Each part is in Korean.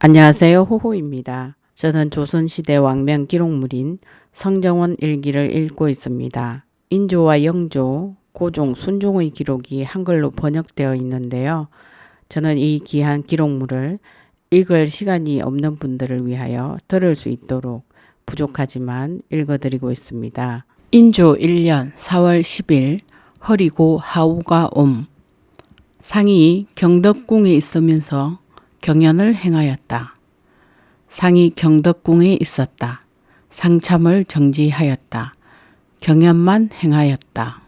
안녕하세요. 호호입니다. 저는 조선시대 왕명 기록물인 성정원 일기를 읽고 있습니다. 인조와 영조, 고종, 순종의 기록이 한글로 번역되어 있는데요. 저는 이 귀한 기록물을 읽을 시간이 없는 분들을 위하여 들을 수 있도록 부족하지만 읽어드리고 있습니다. 인조 1년 4월 10일 허리고 하우가 옴. 상이 경덕궁에 있으면서 경연을 행하였다. 상이 경덕궁에 있었다. 상참을 정지하였다. 경연만 행하였다.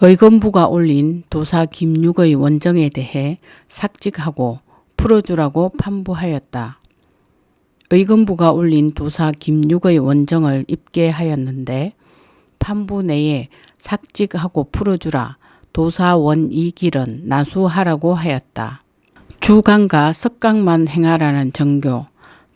의금부가 올린 도사 김육의 원정에 대해 삭직하고 풀어주라고 판부하였다. 의금부가 올린 도사 김육의 원정을 입계하였는데 판부 내에 삭직하고 풀어주라 도사 원이길은 나수하라고 하였다. 주강과 석강만 행하라는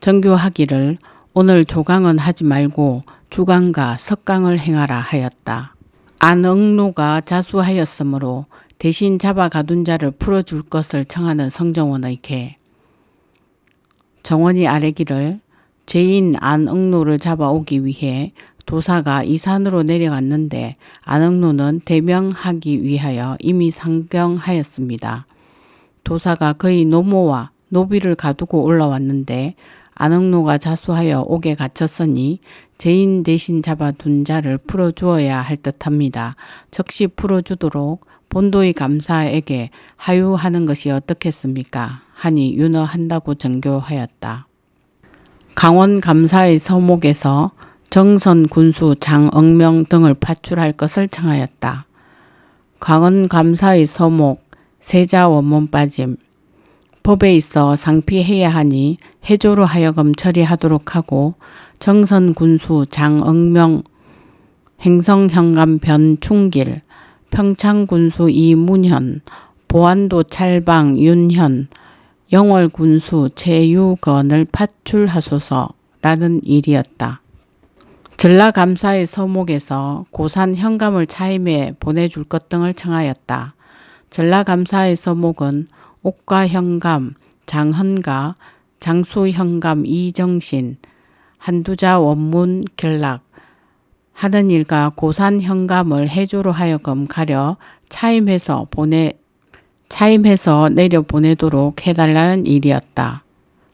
정교하기를 오늘 조강은 하지 말고 주강과 석강을 행하라 하였다. 안응노가 자수하였으므로 대신 잡아 가둔 자를 풀어줄 것을 청하는 성정원의 계. 정원이 아뢰기를 죄인 안응노를 잡아오기 위해 도사가 이 산으로 내려갔는데 안응노는 대명하기 위하여 이미 상경하였습니다. 도사가 그의 노모와 노비를 가두고 올라왔는데 안응노가 자수하여 옥에 갇혔으니 죄인 대신 잡아둔 자를 풀어주어야 할 듯합니다. 즉시 풀어주도록 본도의 감사에게 하유하는 것이 어떻겠습니까? 하니 윤허한다고 정교하였다. 강원 감사의 서목에서 정선 군수 장응명 등을 파출할 것을 청하였다. 강원 감사의 서목 세자 원문 빠짐. 법에 있어 상피해야 하니 해조로 하여금 처리하도록 하고 정선 군수 장응명 행성현감 변충길 평창 군수 이문현 보안도 찰방 윤현 영월 군수 최유건을 파출하소서라는 일이었다. 전라감사의 서목에서 고산 현감을 차임해 보내줄 것 등을 청하였다. 전라감사의 서목은 옥가 현감, 장헌가, 장수 현감 이정신, 한두자 원문 결락, 하는 일과 고산 현감을 해조로 하여금 가려 차임해서 내려 보내도록 해달라는 일이었다.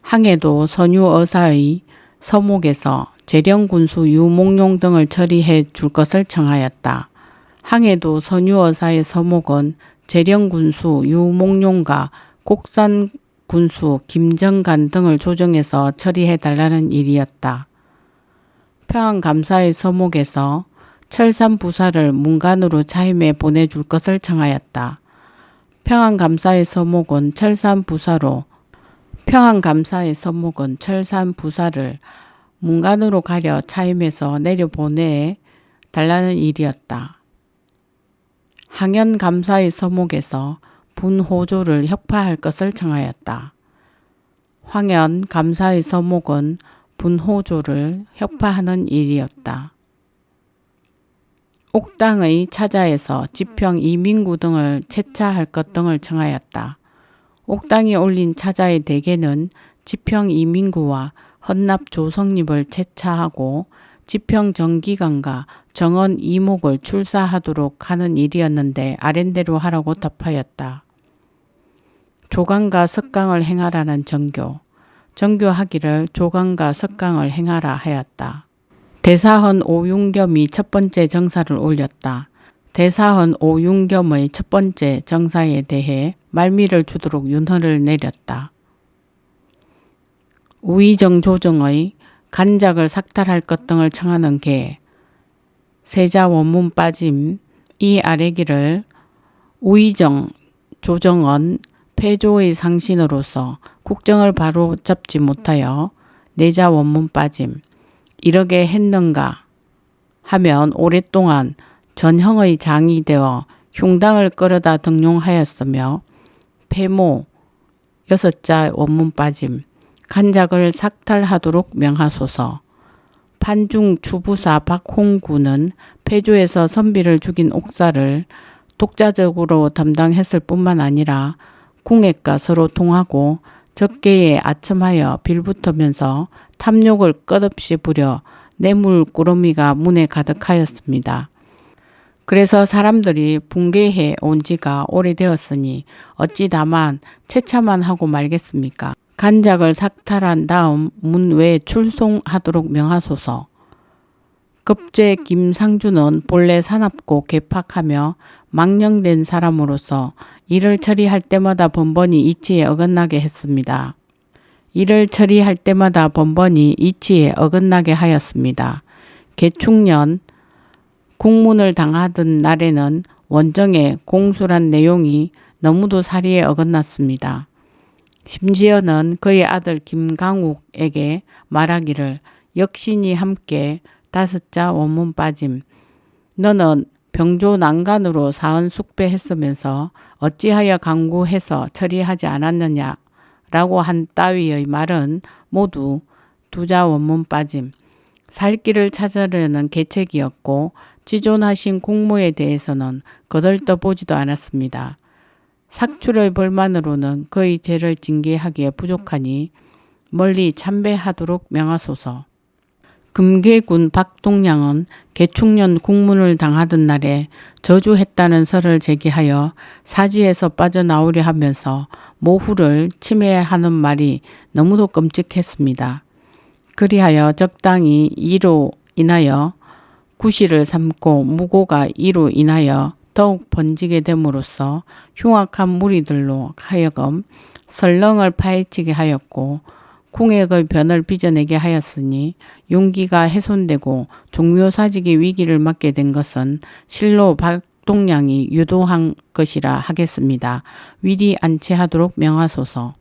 항해도 선유어사의 서목에서 재령군수 유몽룡 등을 처리해 줄 것을 청하였다. 항해도 선유어사의 서목은 재령군수 유몽룡과 곡산군수 김정간 등을 조정해서 처리해달라는 일이었다. 평안감사의 서목에서 철산부사를 문간으로 차임해 보내줄 것을 청하였다. 평안감사의 서목은 철산부사를 문간으로 가려 차임해서 내려보내 달라는 일이었다. 항현감사의 서목에서 분호조를 혁파할 것을 청하였다. 황현감사의 서목은 분호조를 혁파하는 일이었다. 옥당의 차자에서 지평 이민구 등을 채차할 것 등을 청하였다. 옥당이 올린 차자의 대개는 지평 이민구와 헌납 조성립을 채차하고 지평 정기관과 정원 이목을 출사하도록 하는 일이었는데 아랜대로 하라고 답하였다. 조강과 석강을 행하라는 정교하기를 조강과 석강을 행하라 하였다. 대사헌 오윤겸이 첫 번째 정사를 올렸다. 대사헌 오윤겸의 첫 번째 정사에 대해 말미를 주도록 윤허를 내렸다. 우의정 조정의 간작을 삭탈할 것 등을 청하는 계. 세자 원문 빠짐. 이 아래기를 우의정 조정은 폐조의 상신으로서 국정을 바로 잡지 못하여 내자 원문 빠짐. 이러게 했는가 하면 오랫동안 전형의 장이 되어 흉당을 끌어다 등용하였으며 폐모 여섯자 원문 빠짐. 간작을 삭탈하도록 명하소서. 판중 추부사 박홍구는 폐조에서 선비를 죽인 옥사를 독자적으로 담당했을 뿐만 아니라 궁액과 서로 통하고 적개에 아첨하여 빌붙으면서 탐욕을 끝없이 부려 뇌물 꾸러미가 문에 가득하였습니다. 그래서 사람들이 붕괴해 온 지가 오래되었으니 어찌 다만 채차만 하고 말겠습니까? 간작을 삭탈한 다음 문 외에 출송하도록 명하소서. 급제 김상주는 본래 사납고 괴팍하며 망령된 사람으로서 일을 처리할 때마다 번번이 이치에 어긋나게 했습니다. 일을 처리할 때마다 번번이 이치에 어긋나게 하였습니다. 개축년 국문을 당하던 날에는 원정의 공술한 내용이 너무도 사리에 어긋났습니다. 심지어는 그의 아들 김강욱에게 말하기를 역신이 함께 5자 원문 빠짐. 너는 병조 난간으로 사헌 숙배했으면서 어찌하여 강구해서 처리하지 않았느냐 라고 한 따위의 말은 모두 2자 원문 빠짐. 살 길을 찾으려는 계책이었고 지존하신 국모에 대해서는 거들떠보지도 않았습니다. 삭출의 벌만으로는 그의 죄를 징계하기에 부족하니 멀리 참배하도록 명하소서. 금계군 박동량은 개축년 국문을 당하던 날에 저주했다는 설을 제기하여 사지에서 빠져나오려 하면서 모후를 침해하는 말이 너무도 끔찍했습니다. 그리하여 적당히 이로 인하여 구실을 삼고 무고가 이로 인하여 더욱 번지게 됨으로써 흉악한 무리들로 하여금 설렁을 파헤치게 하였고 궁액의 변을 빚어내게 하였으니 용기가 훼손되고 종묘사직의 위기를 맞게 된 것은 실로 박동량이 유도한 것이라 하겠습니다. 위리 안치하도록 명하소서.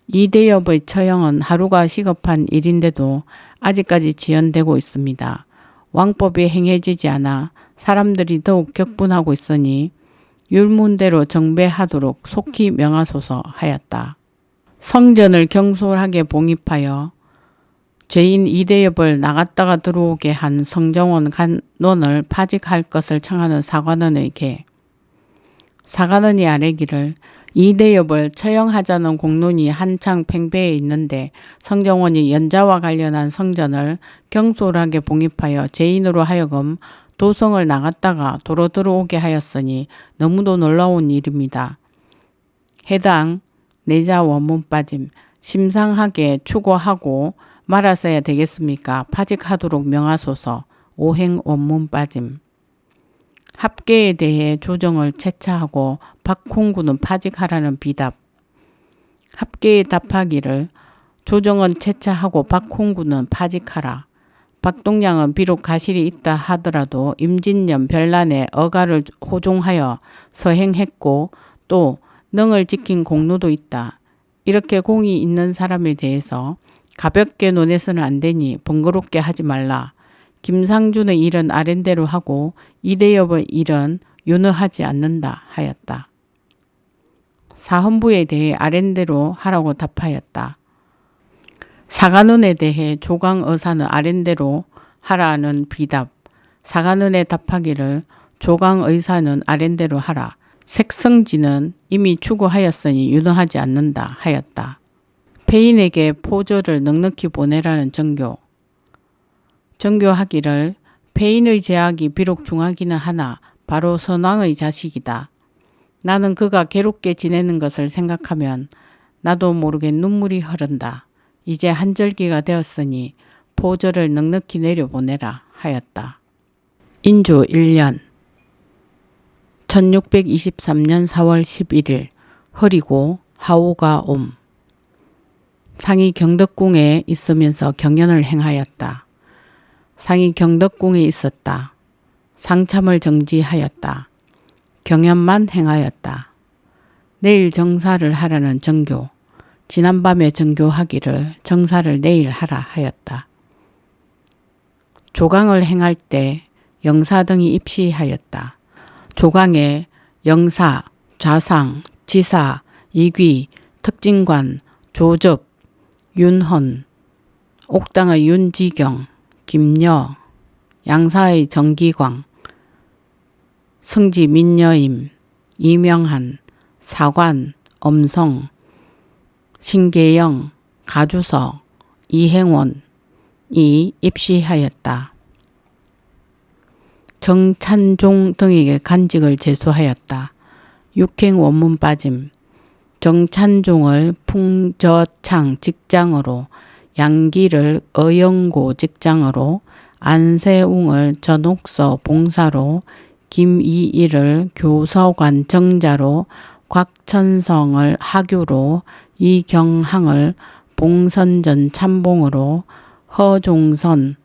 이대엽의 처형은 하루가 시급한 일인데도 아직까지 지연되고 있습니다. 왕법이 행해지지 않아 사람들이 더욱 격분하고 있으니 율문대로 정배하도록 속히 명하소서 하였다. 성전을 경솔하게 봉입하여 죄인 이대엽을 나갔다가 들어오게 한 성정원 간원을 파직할 것을 청하는 사관원에게 사관원이 아뢰기를 이대엽을 처형하자는 공론이 한창 팽배해 있는데 성정원이 연자와 관련한 성전을 경솔하게 봉입하여 죄인으로 하여금 도성을 나갔다가 도로 들어오게 하였으니 너무도 놀라운 일입니다. 해당 4자 원문 빠짐 심상하게 추고하고 말았어야 되겠습니까? 파직하도록 명하소서. 오행 원문 빠짐. 합계에 대해 조정을 채차하고 박홍구는 파직하라는 비답. 합계에 답하기를 조정은 채차하고 박홍구는 파직하라. 박동량은 비록 가실이 있다 하더라도 임진년 별난에 어가를 호종하여 서행했고 또 능을 지킨 공로도 있다. 이렇게 공이 있는 사람에 대해서 가볍게 논해서는 안 되니 번거롭게 하지 말라. 김상준의 일은 아랜대로 하고 이대엽의 일은 윤허하지 않는다 하였다. 사헌부에 대해 아랜대로 하라고 답하였다. 사관원에 대해 조강의사는 아랜대로 하라는 비답. 사관원에 답하기를 조강의사는 아랜대로 하라. 색성지는 이미 추구하였으니 윤허하지 않는다 하였다. 폐인에게 포조를 넉넉히 보내라는 정교. 정교하기를 폐인의 제약이 비록 중하기는 하나 바로 선왕의 자식이다. 나는 그가 괴롭게 지내는 것을 생각하면 나도 모르게 눈물이 흐른다. 이제 한절기가 되었으니 포조를 넉넉히 내려보내라 하였다. 인조 1년 1623년 4월 11일 허리고 하오가 옴. 상이 경덕궁에 있으면서 경연을 행하였다. 상이 경덕궁에 있었다. 상참을 정지하였다. 경연만 행하였다. 내일 정사를 하라는 정교. 지난밤에 정교하기를 정사를 내일 하라 하였다. 조강을 행할 때 영사 등이 입시하였다. 조강에 영사, 좌상, 지사, 이귀, 특진관, 조접, 윤헌, 옥당의 윤지경, 김여, 양사의 정기광, 성지 민여임, 이명한, 사관, 엄성, 신계영, 가주석, 이행원이 입시하였다. 정찬종 등에게 간직을 제수하였다. 육행 원문 빠짐. 정찬종을 풍저창 직장으로, 양기를 어영고 직장으로, 안세웅을 전옥서 봉사로, 김이일을 교서관 정자로, 곽천성을 하교로, 이경항을 봉선전 참봉으로, 허종선,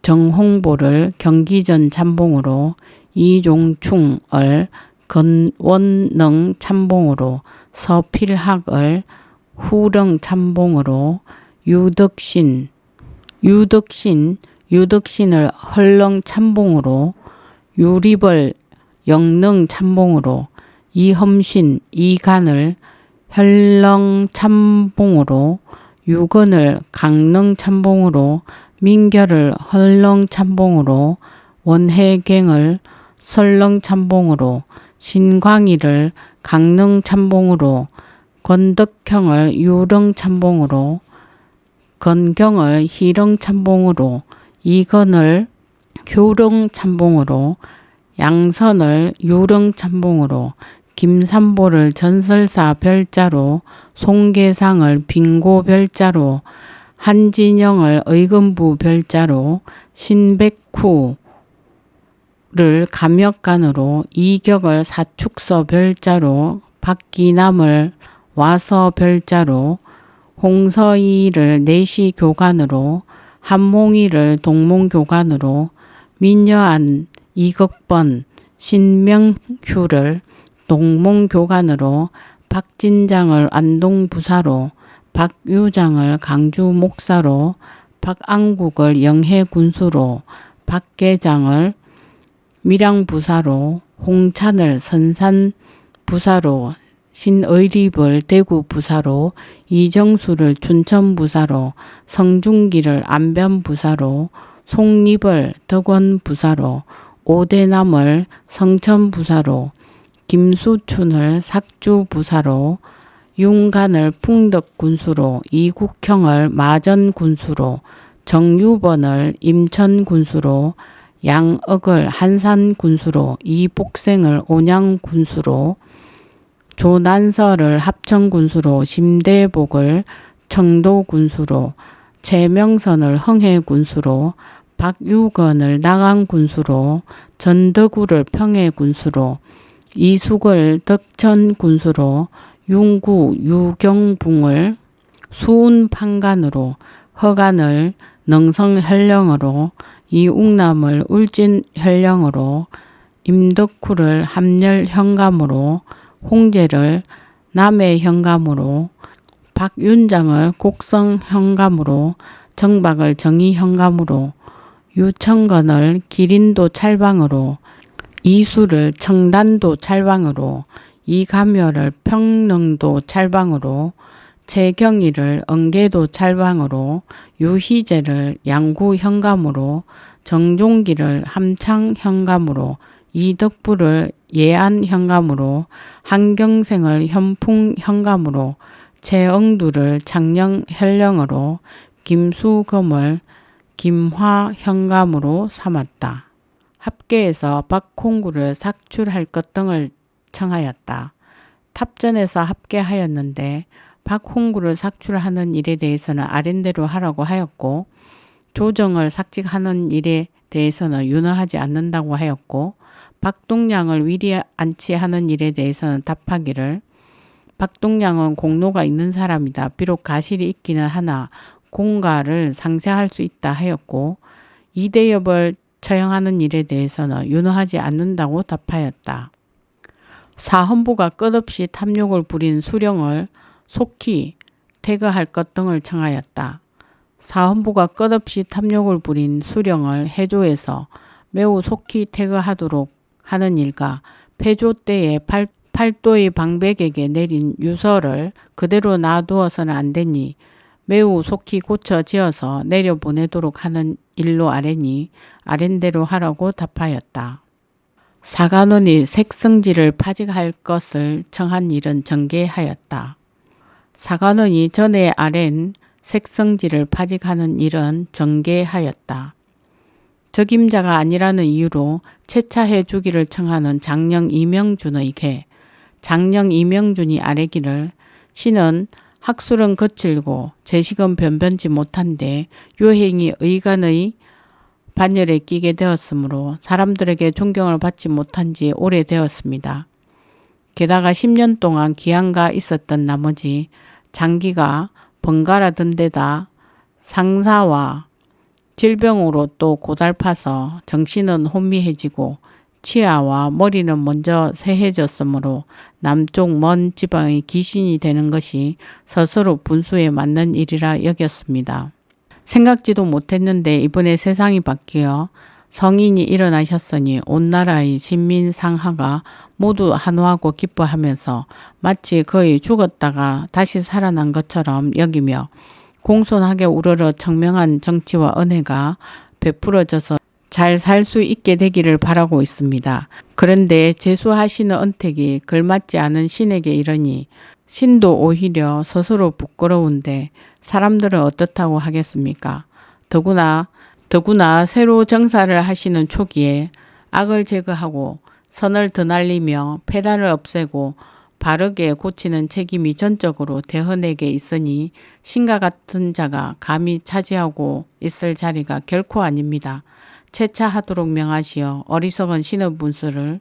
정홍보를 경기전 참봉으로, 이종충을 건원능 참봉으로, 서필학을 후릉 참봉으로, 유덕신을 헐렁 참봉으로, 유립을 영능 참봉으로, 이험신, 이간을 혈렁 참봉으로, 유건을 강능 참봉으로, 민결을 헐렁 참봉으로, 원해갱을 설렁 참봉으로, 신광이를 강능 참봉으로, 권덕형을 유렁 참봉으로, 건경을 희렁 참봉으로, 이건을 효렁 참봉으로, 양선을 유렁 참봉으로, 김삼보를 전설사 별자로, 송계상을 빙고 별자로, 한진영을 의금부 별자로, 신백후를 감역간으로, 이격을 사축서 별자로, 박기남을 와서 별자로, 홍서이를 내시교관으로, 한몽이를 동몽교관으로, 민여안, 이극번, 신명휴를 동몽교관으로, 박진장을 안동부사로, 박유장을 강주목사로, 박안국을 영해군수로, 박계장을 밀양부사로, 홍찬을 선산부사로, 신의립을 대구부사로, 이정수를 춘천부사로, 성중기를 안변부사로, 송립을 덕원부사로, 오대남을 성천부사로, 김수춘을 삭주부사로, 윤간을 풍덕군수로, 이국형을 마전군수로, 정유번을 임천군수로, 양억을 한산군수로, 이복생을 온양군수로, 조난설을 합천군수로, 심대복을 청도군수로, 최명선을 흥해군수로, 박유건을 나강군수로, 전덕우를 평해군수로, 이숙을 덕천군수로, 윤구 유경붕을 수운판관으로, 허간을 능성현령으로, 이웅남을 울진현령으로, 임덕후를 함열현감으로, 홍제를 남해현감으로, 박윤장을 곡성현감으로, 정박을 정의현감으로, 유청건을 기린도 찰방으로, 이수를 청단도 찰방으로, 이감열을 평릉도 찰방으로, 최경희를 엉계도 찰방으로, 유희재를 양구현감으로, 정종기를 함창현감으로, 이덕부를 예안현감으로, 한경생을 현풍현감으로, 최엉두를 창녕현령으로, 김수검을 김화현감으로 삼았다. 합계에서 박홍구를 삭출할 것 등을 청하였다. 탑전에서 합계하였는데 박홍구를 삭출하는 일에 대해서는 아랜대로 하라고 하였고, 조정을 삭직하는 일에 대해서는 윤허하지 않는다고 하였고, 박동량을 위리 안치하는 일에 대해서는 답하기를, 박동량은 공로가 있는 사람이다. 비록 가실이 있기는 하나 공가를 상쇄할 수 있다 하였고, 이대엽을 처형하는 일에 대해서는 윤허하지 않는다고 답하였다. 사헌부가 끝없이 탐욕을 부린 수령을 속히 퇴거할 것 등을 청하였다. 사헌부가 끝없이 탐욕을 부린 수령을 해조에서 매우 속히 퇴거하도록 하는 일과 폐조 때에 팔도의 방백에게 내린 유서를 그대로 놔두어서는 안 되니 매우 속히 고쳐 지어서 내려보내도록 하는 일로 아뢰니 아랜대로 하라고 답하였다. 사관원이 색성지를 파직할 것을 청한 일은 정계하였다. 사관원이 전에 아랜 색성지를 파직하는 일은 정계하였다. 적임자가 아니라는 이유로 채차해 주기를 청하는 장령 이명준의 개, 장령 이명준이 아뢰기를 신은 학술은 거칠고 재식은 변변치 못한데 요행이 의관의 반열에 끼게 되었으므로 사람들에게 존경을 받지 못한 지 오래되었습니다. 게다가 10년 동안 기한가 있었던 나머지 장기가 번갈아 든 데다 상사와 질병으로 또 고달파서 정신은 혼미해지고 치아와 머리는 먼저 새해졌으므로 남쪽 먼 지방의 귀신이 되는 것이 스스로 분수에 맞는 일이라 여겼습니다. 생각지도 못했는데 이번에 세상이 바뀌어 성인이 일어나셨으니 온 나라의 신민상하가 모두 한호하고 기뻐하면서 마치 거의 죽었다가 다시 살아난 것처럼 여기며 공손하게 우러러 청명한 정치와 은혜가 베풀어져서 잘 살 수 있게 되기를 바라고 있습니다. 그런데 재수하시는 은택이 걸맞지 않은 신에게 이르니 신도 오히려 스스로 부끄러운데 사람들은 어떻다고 하겠습니까? 더구나 새로 정사를 하시는 초기에 악을 제거하고 선을 드날리며 폐단을 없애고 바르게 고치는 책임이 전적으로 대헌에게 있으니 신과 같은 자가 감히 차지하고 있을 자리가 결코 아닙니다. 채차하도록 명하시어 어리석은 신의 분수를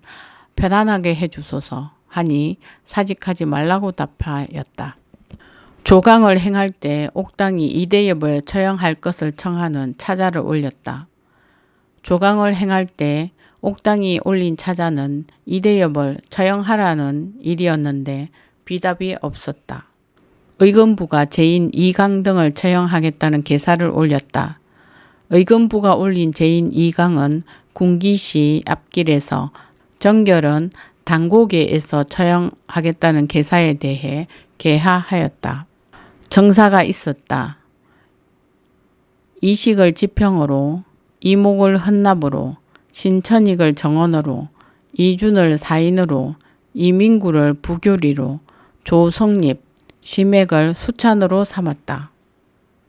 편안하게 해주소서 하니 사직하지 말라고 답하였다. 조강을 행할 때 옥당이 이대엽을 처형할 것을 청하는 차자를 올렸다. 조강을 행할 때 옥당이 올린 차자는 이대엽을 처형하라는 일이었는데 비답이 없었다. 의금부가 제인 이강 등을 처형하겠다는 계사를 올렸다. 의금부가 올린 제인 이강은 군기시 앞길에서, 정결은 당고개에서 처형하겠다는 계사에 대해 개하하였다. 정사가 있었다. 이식을 지평으로, 이목을 헌납으로, 신천익을 정원으로, 이준을 사인으로, 이민구를 부교리로, 조성립, 심액을 수찬으로 삼았다.